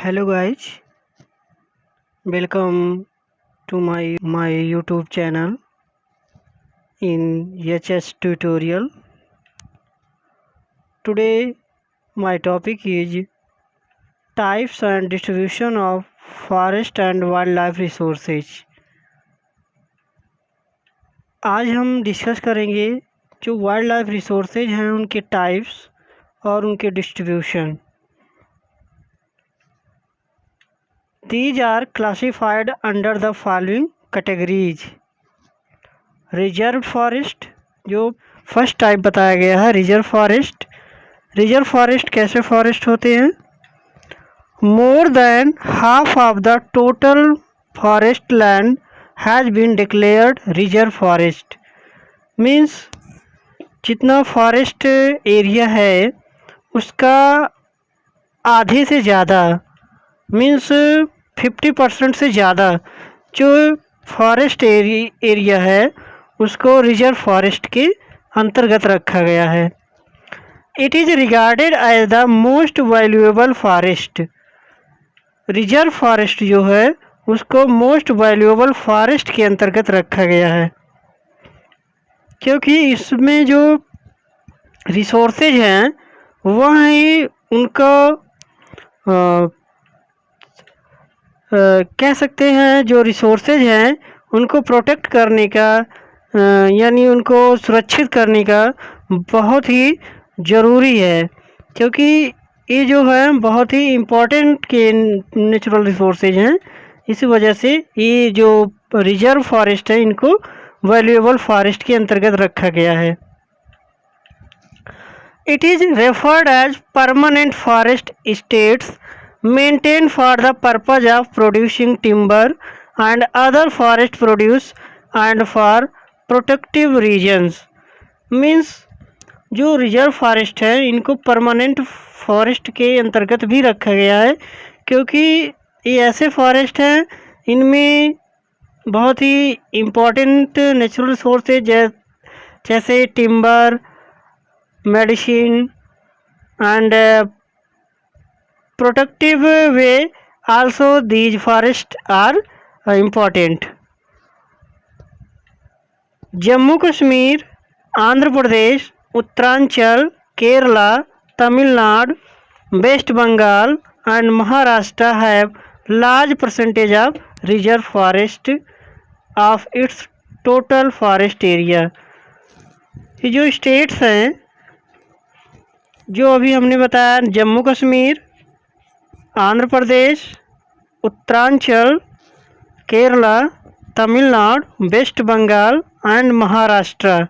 Hello guys, welcome to my YouTube channel in HS tutorial. Today my topic is types and distribution of forest and wildlife resources. आज हम discuss करेंगे जो wild life resources हैं उनके types और उनके distribution. These are classified under the following categories. Reserve forest, जो first type बताया गया है रिजर्व फॉरेस्ट. रिजर्व फॉरेस्ट कैसे फॉरेस्ट होते हैं? More than half of the total forest land has been declared reserve forest. Means जितना forest area है उसका आधे से ज़्यादा, मीन्स 50% से ज़्यादा जो फॉरेस्ट एरिया है उसको रिजर्व फॉरेस्ट के अंतर्गत रखा गया है. It is regarded as the most valuable forest. Reserve forest जो है उसको मोस्ट वैल्यूएबल फॉरेस्ट के अंतर्गत रखा गया है क्योंकि इसमें जो रिसोर्सेज हैं वह ही उनको कह सकते हैं, जो रिसोर्सेज हैं उनको प्रोटेक्ट करने का यानी उनको सुरक्षित करने का बहुत ही ज़रूरी है क्योंकि ये जो है बहुत ही इम्पोर्टेंट के नेचुरल रिसोर्सेज हैं. इसी वजह से ये जो रिजर्व फॉरेस्ट है इनको वैल्यूएबल फॉरेस्ट के अंतर्गत रखा गया है. It is referred as permanent forest states maintained for the purpose of producing timber and other forest produce and for protective regions. Means जो रिजर्व फॉरेस्ट है इनको परमानेंट फॉरेस्ट के अंतर्गत भी रखा गया है क्योंकि ये ऐसे फॉरेस्ट हैं इनमें बहुत ही इम्पोर्टेंट नेचुरल रिसोर्सेज जैसे timber, medicine and protective way also these forests are important. Jammu Kashmir, Andhra Pradesh, Uttaranchal, Kerala, Tamil Nadu, West Bengal and Maharashtra have large percentage of reserve forest of its total forest area. ये जो स्टेट्स हैं जो अभी हमने बताया, जम्मू कश्मीर, आंध्र प्रदेश, उत्तरांचल, केरला, तमिलनाडु, वेस्ट बंगाल एंड महाराष्ट्र,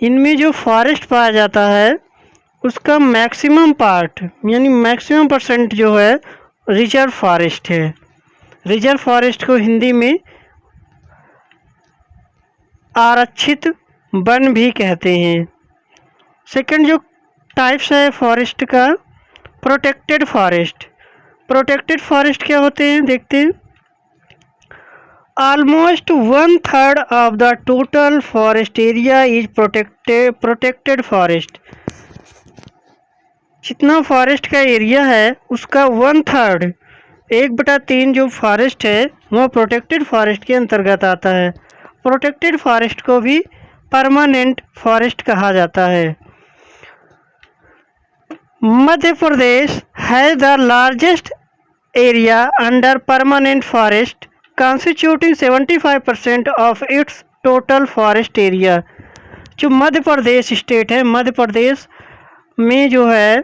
इनमें जो फॉरेस्ट पाया जाता है उसका मैक्सिमम पार्ट यानी मैक्सिमम परसेंट जो है रिजर्व फॉरेस्ट है. रिजर्व फॉरेस्ट को हिंदी में आरक्षित वन भी कहते हैं. सेकंड जो टाइप्स है फॉरेस्ट का, प्रोटेक्टेड फॉरेस्ट. प्रोटेक्टेड फॉरेस्ट क्या होते हैं देखते हैं. Almost 1/3 of the total forest area is protected forest. जितना फॉरेस्ट का एरिया है उसका 1/3 1/3 जो फॉरेस्ट है वह प्रोटेक्टेड फॉरेस्ट के अंतर्गत आता है. प्रोटेक्टेड फॉरेस्ट को भी परमानेंट फॉरेस्ट कहा जाता है. Madhya Pradesh has the largest area under permanent forest constituting 75% of its total forest area. जो मध्य प्रदेश स्टेट है, मध्य प्रदेश में जो है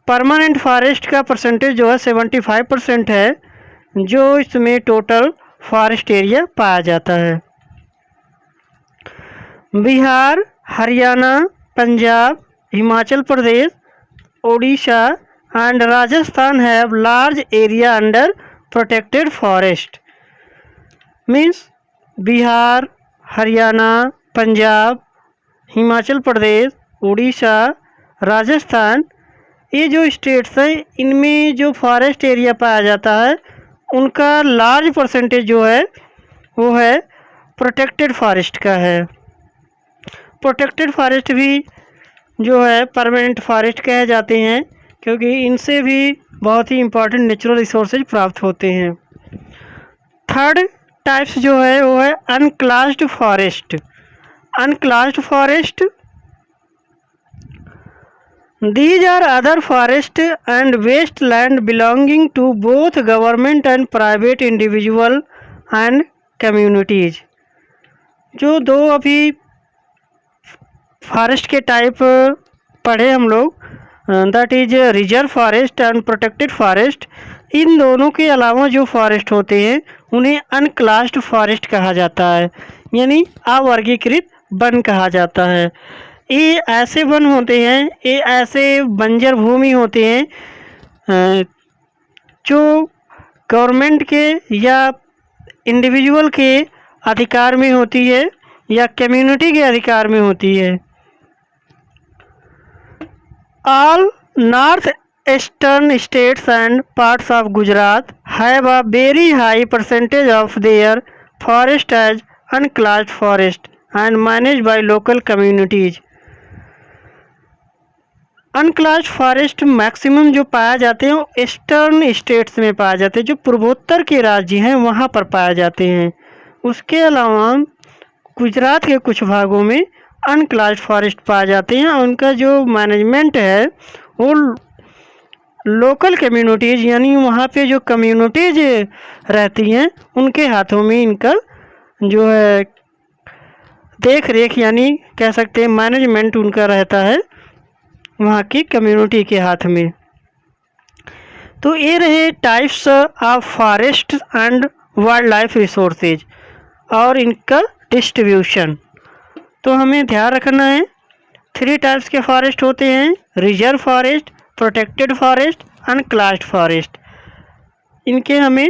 परमानेंट फॉरेस्ट का परसेंटेज जो है 75% है जो इसमें टोटल फॉरेस्ट एरिया पाया जाता है. Bihar, Haryana, Punjab, Himachal Pradesh, Odisha and Rajasthan have large area under protected forest. Means Bihar, Haryana, Punjab, Himachal Pradesh, Odisha, Rajasthan, ये जो स्टेट्स हैं इनमें जो फॉरेस्ट एरिया पाया जाता है उनका लार्ज परसेंटेज जो है वो है प्रोटेक्टेड फॉरेस्ट का है. प्रोटेक्टेड फॉरेस्ट भी जो है परमानेंट फॉरेस्ट कहे जाते हैं क्योंकि इनसे भी बहुत ही इम्पोर्टेंट नेचुरल रिसोर्सेज प्राप्त होते हैं। थर्ड टाइप्स जो है वो है अनक्लास्ड forest. अनक्लास्ड forest, these are other forest and wasteland belonging to both government and private individual and communities। जो दो अभी फॉरेस्ट के टाइप पढ़े हम लोग, that is reserve forest and protected forest, इन दोनों के अलावा जो फॉरेस्ट होते हैं उन्हें अनक्लास्ड फॉरेस्ट कहा जाता है, यानी अवर्गीकृत वन कहा जाता है। ये ऐसे वन होते हैं, ये ऐसे बंजर भूमि होते हैं जो गवर्नमेंट के या इंडिविजुअल के अधिकार में होती है या कम्युनिटी के अधिकार में होती है। All north eastern states and parts of Gujarat have a very high percentage of their forest as unclassed forest and managed by local communities. Unclassed forest maximum जो पाया जाते हैं वो ईस्टर्न स्टेट्स में पाए जाते हैं, जो पूर्वोत्तर के राज्य हैं वहाँ पर पाए जाते हैं। उसके अलावा गुजरात के कुछ भागों में अनक्लास्ड फॉरेस्ट पाए जाते हैं और उनका जो मैनेजमेंट है वो लोकल कम्युनिटीज़, यानी वहाँ पे जो कम्युनिटीज़ रहती हैं उनके हाथों में इनका जो है देख रेख, यानी कह सकते हैं मैनेजमेंट उनका रहता है वहाँ की कम्युनिटी के हाथ में। तो ये रहे types of forest and wild life resources और इनका डिस्ट्रीब्यूशन। तो हमें ध्यान रखना है 3 टाइप्स के फॉरेस्ट होते हैं, reserve forest, protected forest, अनक्लास्ड forest. इनके हमें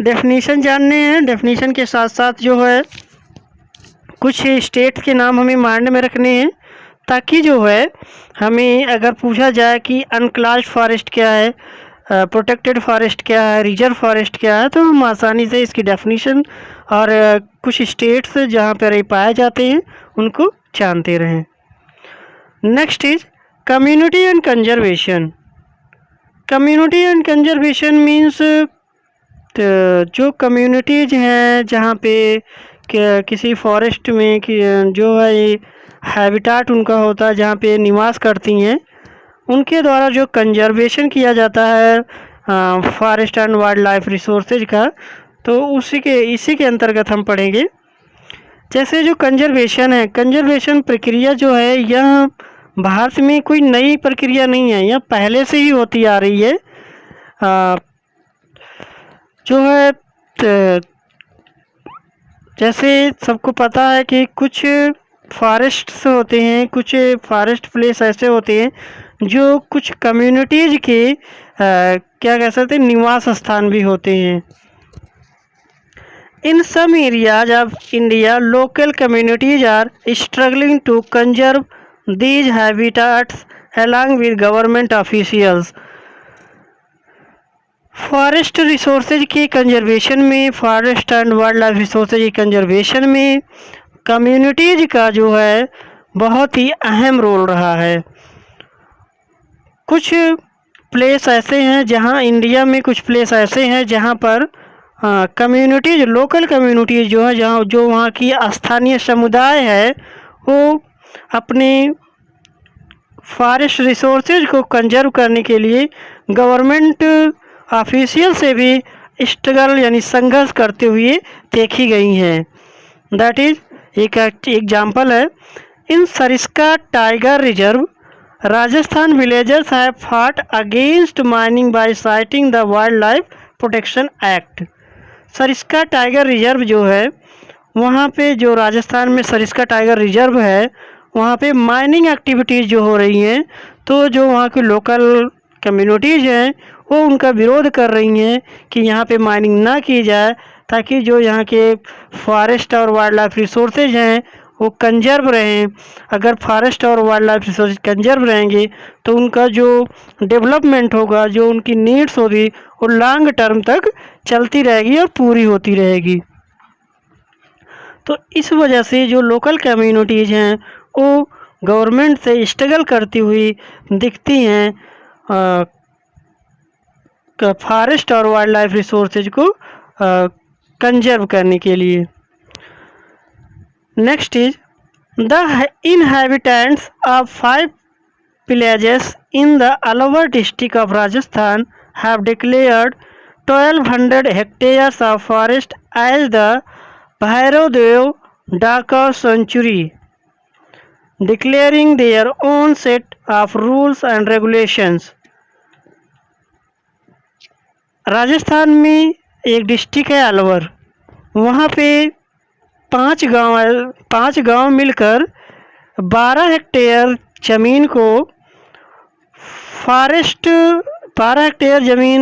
डेफिनेशन जानने हैं, डेफिनेशन के साथ साथ जो है कुछ स्टेट्स के नाम हमें माइंड में रखने हैं, ताकि जो है हमें अगर पूछा जाए कि अनक्लास्ड फॉरेस्ट क्या है, प्रोटेक्टेड फॉरेस्ट क्या है, रिजर्व फॉरेस्ट क्या है, तो हम आसानी से इसकी डेफिनेशन और कुछ स्टेट्स जहाँ पर ये पाए जाते हैं उनको जानते रहें। Next is community and conservation. Community and conservation means जो कम्युनिटीज हैं जहाँ पे किसी फॉरेस्ट में जो है हैबिटाट उनका होता है, जहाँ पे निवास करती हैं, उनके द्वारा जो कंजर्वेशन किया जाता है forest and wild life resources का, तो इसी के अंतर्गत हम पढ़ेंगे। जैसे जो कंजर्वेशन है, कंजर्वेशन प्रक्रिया जो है यह भारत में कोई नई प्रक्रिया नहीं है, यह पहले से ही होती आ रही है। जो है जैसे सबको पता है कि कुछ फॉरेस्ट्स होते हैं, कुछ फॉरेस्ट प्लेस ऐसे होते हैं जो कुछ कम्युनिटीज़ के क्या कह सकते हैं निवास स्थान भी होते हैं। In some areas of India local communities are struggling to conserve these habitats along with government officials. Forest resources के कंजर्वेशन में, forest and wild life resources के कंजर्वेशन में कम्युनिटीज का जो है बहुत ही अहम रोल रहा है। कुछ प्लेस ऐसे हैं जहां इंडिया में कुछ प्लेस ऐसे हैं जहां पर कम्युनिटीज, लोकल कम्युनिटीज जो है, जहाँ जो वहाँ की स्थानीय समुदाय है वो अपने फॉरेस्ट रिसोर्सेज को कंजर्व करने के लिए गवर्नमेंट ऑफिशियल से भी स्ट्रगल यानी संघर्ष करते हुए देखी गई हैं। दैट इज एक एग्जाम्पल है, in Sariska tiger reserve Rajasthan villagers have fought against mining by citing the wild life protection act. Sariska tiger reserve जो है वहाँ पे, जो राजस्थान में सरिस्का टाइगर रिजर्व है, वहाँ पे माइनिंग एक्टिविटीज़ जो हो रही हैं, तो जो वहाँ की लोकल कम्युनिटीज़ हैं वो उनका विरोध कर रही हैं कि यहाँ पे माइनिंग ना की जाए, ताकि जो यहाँ के फॉरेस्ट और वाइल्ड लाइफ रिसोर्सेज हैं वो कंजर्व रहें। अगर फॉरेस्ट और वाइल्ड लाइफ रिसोर्सेज कंजर्व रहेंगे तो उनका जो डेवलपमेंट होगा, जो उनकी नीड्स होगी, वो लॉन्ग टर्म तक चलती रहेगी और पूरी होती रहेगी। तो इस वजह से जो लोकल कम्युनिटीज़ हैं वो गवर्नमेंट से स्ट्रगल करती हुई दिखती हैं फॉरेस्ट और वाइल्ड लाइफ रिसोर्सेज को कंजर्व करने के लिए। Next is the inhabitants of 5 villages in the Alwar district of Rajasthan have declared 1200 hectares of forest as the Bhairavdev Dhaka Sanctuary, declaring their own set of rules and regulations। Rajasthan में एक district है अलवर, वहाँ पे 5 गांव मिलकर 12 hectare ज़मीन को forest 12 hectare ज़मीन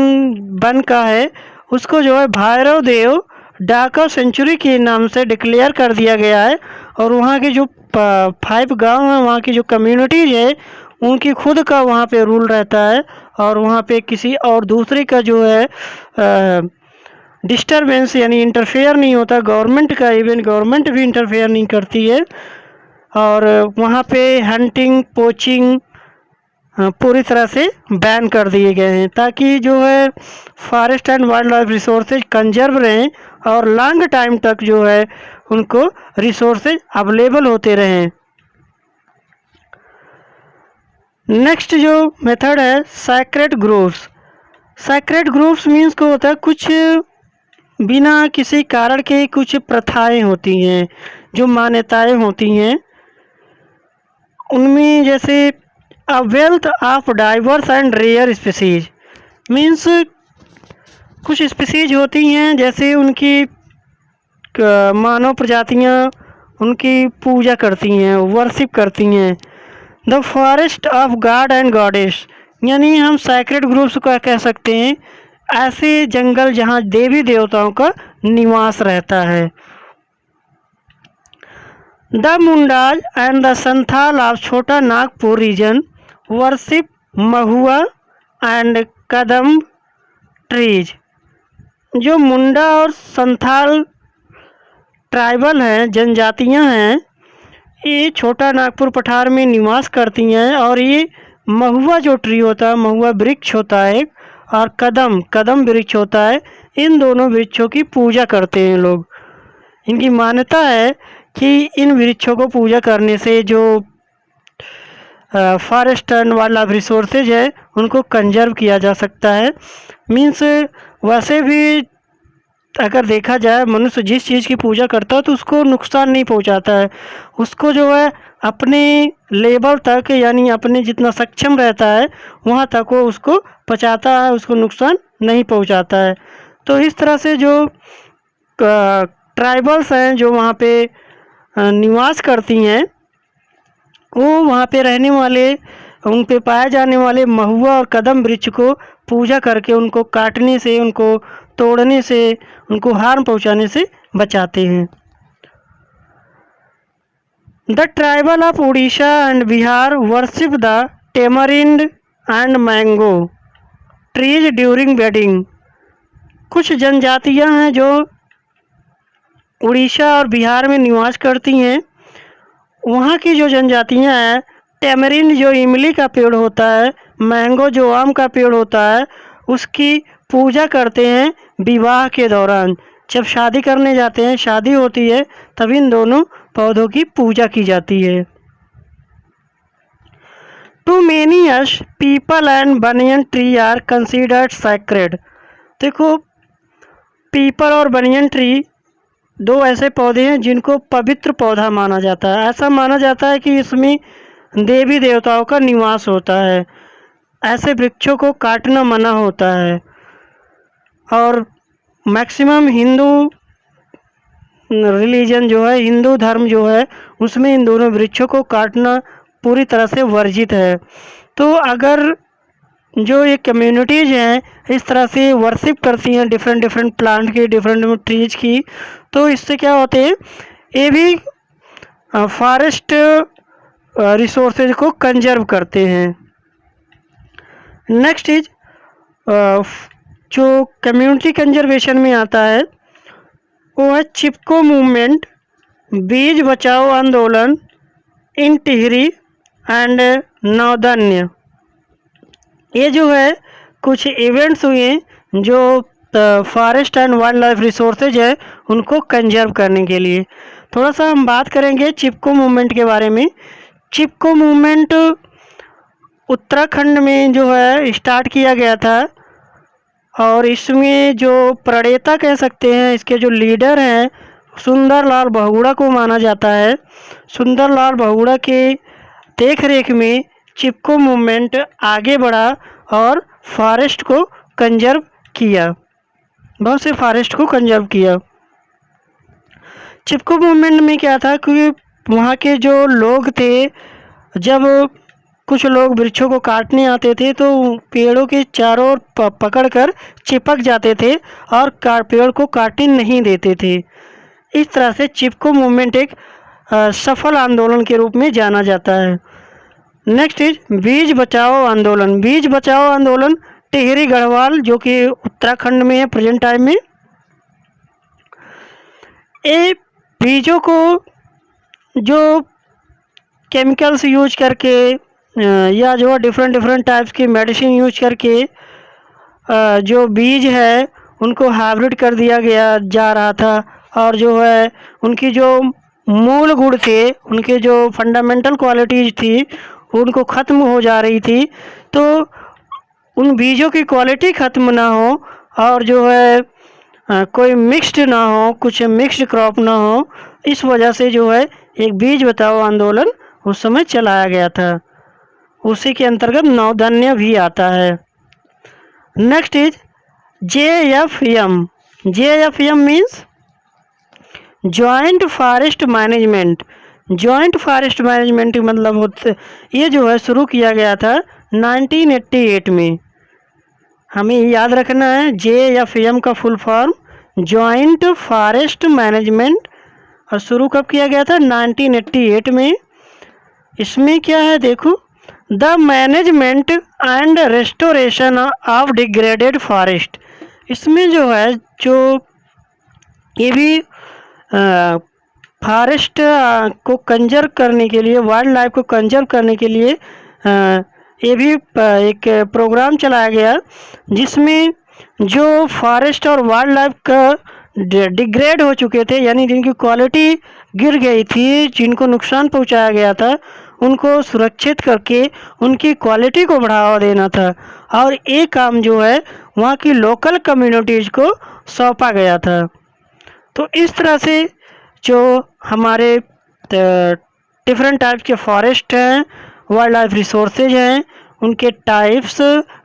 वन का है, उसको जो है भैरव देव डाका सेंचुरी के नाम से डिक्लेयर कर दिया गया है। और वहाँ के जो 5 गांव हैं, वहाँ की जो कम्युनिटीज़ है, उनकी खुद का वहाँ पे रूल रहता है और वहाँ पे किसी और दूसरे का जो है डिस्टरबेंस यानी इंटरफेयर नहीं होता गवर्नमेंट का। इवन गवर्नमेंट भी इंटरफेयर नहीं करती है। और वहाँ पे हंटिंग पोचिंग पूरी तरह से बैन कर दिए गए हैं, ताकि जो है forest and wild life resources conserve रहें और लॉन्ग टाइम तक जो है उनको रिसोर्सेज अवेलेबल होते रहें। नेक्स्ट जो मेथड है sacred groves. Sacred groves means को होता है कुछ बिना किसी कारण के कुछ प्रथाएं होती हैं, जो मान्यताएं होती हैं, उनमें जैसे a wealth of diverse and rare species means कुछ स्पीसीज होती हैं जैसे उनकी मानव प्रजातियां उनकी पूजा करती हैं, वर्शिप करती हैं। The forest of God and goddess यानी हम सैक्रेड ग्रुप्स का कह सकते हैं ऐसे जंगल जहाँ देवी देवताओं का निवास रहता है। The Mundas and the Santhal of Chhota Nagpur region worship mahua and kadam trees. जो मुंडा और संथाल ट्राइबल हैं, जनजातियां हैं, ये छोटा नागपुर पठार में निवास करती हैं और ये महुआ जो ट्री होता है, महुआ वृक्ष होता है और कदम वृक्ष होता है, इन दोनों वृक्षों की पूजा करते हैं लोग। इनकी मान्यता है कि इन वृक्षों को पूजा करने से जो forest and wild life resources है उनको कंजर्व किया जा सकता है। मीन्स वैसे भी अगर देखा जाए मनुष्य जिस चीज़ की पूजा करता है तो उसको नुकसान नहीं पहुंचाता है, उसको जो है अपने लेवल तक यानी अपने जितना सक्षम रहता है वहाँ तक वो उसको पहुंचाता है, उसको नुकसान नहीं पहुंचाता है। तो इस तरह से जो ट्राइबल्स हैं जो वहाँ पे निवास करती हैं, वो वहाँ पे रहने वाले उन पे पाए जाने वाले महुआ और कदम वृक्ष को पूजा करके उनको काटने से, उनको तोड़ने से, उनको हार्म पहुँचाने से बचाते हैं। The tribal of Orissa and Bihar worship the tamarind and mango trees during wedding. कुछ जनजातियां हैं जो उड़ीसा और बिहार में निवास करती हैं, वहाँ की जो जनजातियां हैं टेमरिंड जो इमली का पेड़ होता है, मैंगो जो आम का पेड़ होता है, उसकी पूजा करते हैं विवाह के दौरान। जब शादी करने जाते हैं, शादी होती है, तब इन दोनों पौधों की पूजा की जाती है। To many as peepal and banyan tree are considered sacred. देखो पीपल और बनियन ट्री दो ऐसे पौधे हैं जिनको पवित्र पौधा माना जाता है। ऐसा माना जाता है कि इसमें देवी देवताओं का निवास होता है। ऐसे वृक्षों को काटना मना होता है और मैक्सिमम हिंदू रिलीजन जो है, हिंदू धर्म जो है, उसमें इन दोनों वृक्षों को काटना पूरी तरह से वर्जित है। तो अगर जो ये कम्युनिटीज़ हैं इस तरह से वर्शिप करती हैं डिफरेंट प्लांट की, डिफरेंट ट्रीज की, तो इससे क्या होते हैं, ये भी फॉरेस्ट रिसोर्सेज को कंजर्व करते हैं। नेक्स्ट इज जो कम्युनिटी कंजर्वेशन में आता है वो है चिपको मूवमेंट, बीज बचाओ आंदोलन इन टिहरी एंड नौदन्य। ये जो है कुछ इवेंट्स हुए जो forest and wild life resources है उनको कंजर्व करने के लिए। थोड़ा सा हम बात करेंगे चिपको मूवमेंट के बारे में। चिपको मूवमेंट उत्तराखंड में जो है स्टार्ट किया गया था और इसमें जो प्रणेता कह सकते हैं, इसके जो लीडर हैं सुंदरलाल बहुगुणा को माना जाता है। सुंदरलाल बहुगुणा के देख रेख में चिपको मूवमेंट आगे बढ़ा और फॉरेस्ट को कंजर्व किया, बहुत से फॉरेस्ट को कंजर्व किया। चिपको मूवमेंट में क्या था कि वहाँ के जो लोग थे, जब कुछ लोग वृक्षों को काटने आते थे तो पेड़ों के चारों ओर पकड़कर चिपक जाते थे और पेड़ को काटने नहीं देते थे। इस तरह से चिपको मूवमेंट एक सफल आंदोलन के रूप में जाना जाता है। नेक्स्ट इज बीज बचाओ आंदोलन। बीज बचाओ आंदोलन टिहरी गढ़वाल जो कि उत्तराखंड में है प्रेजेंट टाइम में। ये बीजों को जो केमिकल्स यूज करके या जो डिफरेंट टाइप्स की मेडिसिन यूज करके जो बीज है उनको हाइब्रिड कर दिया गया जा रहा था और जो है उनकी जो मूल गुण थे, उनके जो फंडामेंटल क्वालिटीज थी उनको ख़त्म हो जा रही थी। तो उन बीजों की क्वालिटी ख़त्म ना हो और जो है कोई मिक्स्ड ना हो, कुछ मिक्स्ड क्रॉप ना हो, इस वजह से जो है एक बीज बचाओ आंदोलन उस समय चलाया गया था। उसी के अंतर्गत नौधन्य भी आता है। Next is JFM। JFM means joint forest management. Joint forest management मतलब होते, ये जो है शुरू किया गया था 1988 में। हमें याद रखना है JFM का full form joint forest management, और शुरू कब किया गया था 1988 में। इसमें क्या है देखो, the management and restoration of degraded forest. इसमें जो है जो ये भी फॉरेस्ट को कंजर्व करने के लिए, वाइल्ड लाइफ को कंजर्व करने के लिए ये भी एक प्रोग्राम चलाया गया जिसमें जो फॉरेस्ट और वाइल्ड लाइफ का डिग्रेड हो चुके थे, यानी जिनकी क्वालिटी गिर गई थी, जिनको नुकसान पहुंचाया गया था, उनको सुरक्षित करके उनकी क्वालिटी को बढ़ावा देना था। और ये काम जो है वहाँ की लोकल कम्युनिटीज़ को सौंपा गया था। तो इस तरह से जो हमारे डिफरेंट टाइप्स के फॉरेस्ट हैं, वाइल्ड लाइफ रिसोर्सेज हैं, उनके टाइप्स,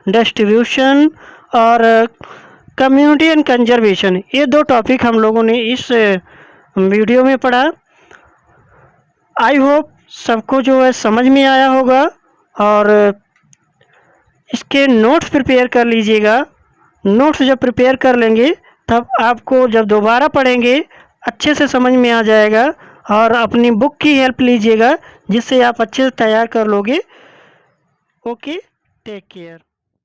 डिस्ट्रीब्यूशन और कम्युनिटी एंड कंजर्वेशन, ये दो टॉपिक हम लोगों ने इस वीडियो में पढ़ा। आई होप सबको जो है समझ में आया होगा और इसके नोट्स प्रिपेयर कर लीजिएगा। नोट्स जब प्रिपेयर कर लेंगे तब आपको जब दोबारा पढ़ेंगे अच्छे से समझ में आ जाएगा और अपनी बुक की हेल्प लीजिएगा जिससे आप अच्छे से तैयार कर लोगे। Okay, take care.